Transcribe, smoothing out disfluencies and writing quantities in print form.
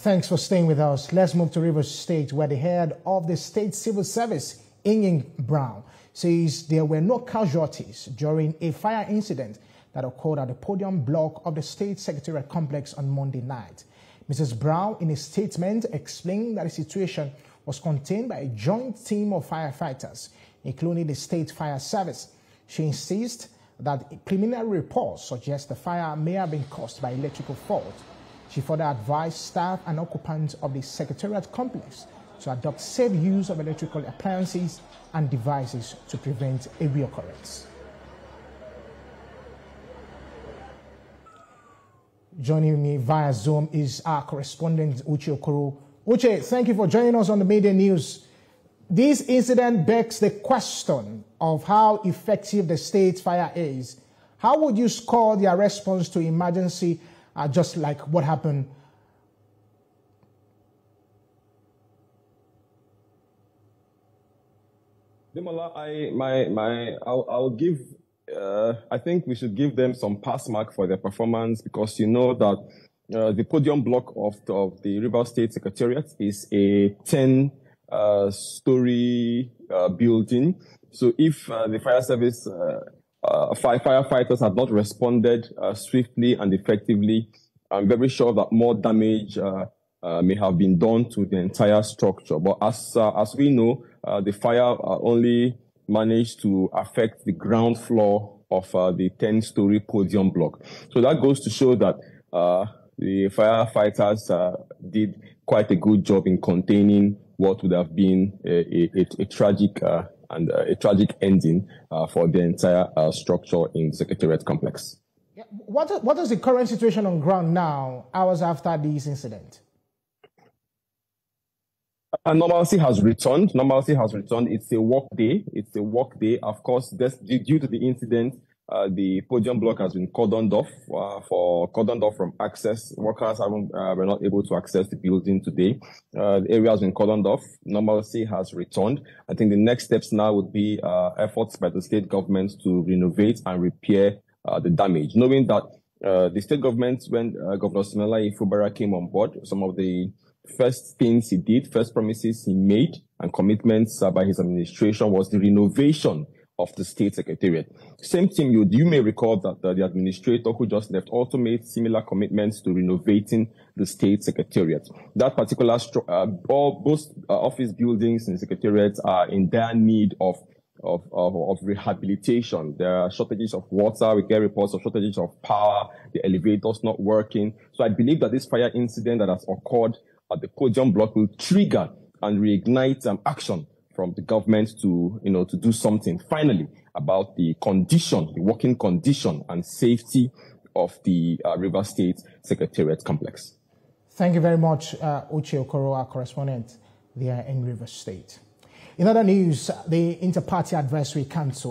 Thanks for staying with us. Let's move to Rivers State, where the head of the state civil service, Brown, says there were no casualties during a fire incident that occurred at the podium block of the state secretariat complex on Monday night. Mrs. Brown, in a statement, explained that the situation was contained by a joint team of firefighters, including the state fire service. She insists that preliminary reports suggest the fire may have been caused by electrical fault. She further advised staff and occupants of the secretariat complex to adopt safe use of electrical appliances and devices to prevent a reoccurrence. Joining me via Zoom is our correspondent, Uche Okoro. Uche, thank you for joining us on the Media News. This incident begs the question of how effective the state fire is. How would you score their response to emergency, just like what happened? Demola, I'll give. I think we should give them some pass mark for their performance, because you know that the podium block of the Rivers State Secretariat is a 10-story building. So if the fire service firefighters had not responded swiftly and effectively, I'm very sure that more damage may have been done to the entire structure. But as we know, the fire only managed to affect the ground floor of the 10-story podium block. So that goes to show that the firefighters did quite a good job in containing what would have been a tragic ending for the entire structure in the Secretariat complex. Yeah. What is the current situation on ground now, hours after this incident? Normalcy has returned. It's a work day. Of course, due to the incident, the podium block has been cordoned off from access. Workers were not able to access the building today. The area has been cordoned off. Normalcy has returned. I think the next steps now would be efforts by the state government to renovate and repair the damage. Knowing that the state government, when Governor Siminalayi Fubara came on board, some of the first things he did, first promises he made and commitments by his administration was the renovation of the state secretariat. Same thing, you may recall that the administrator who just left also made similar commitments to renovating the state secretariat. That particular both office buildings in the secretariat are in dire need of rehabilitation. There are shortages of water. We get reports of shortages of power, the elevators not working. So I believe that this fire incident that has occurred at the podium block will trigger and reignite action from the government to do something finally about the working condition and safety of the Rivers State Secretariat complex. Thank you very much, Uche Okoro, our correspondent there in Rivers State. In other news, the Inter-Party Advisory Council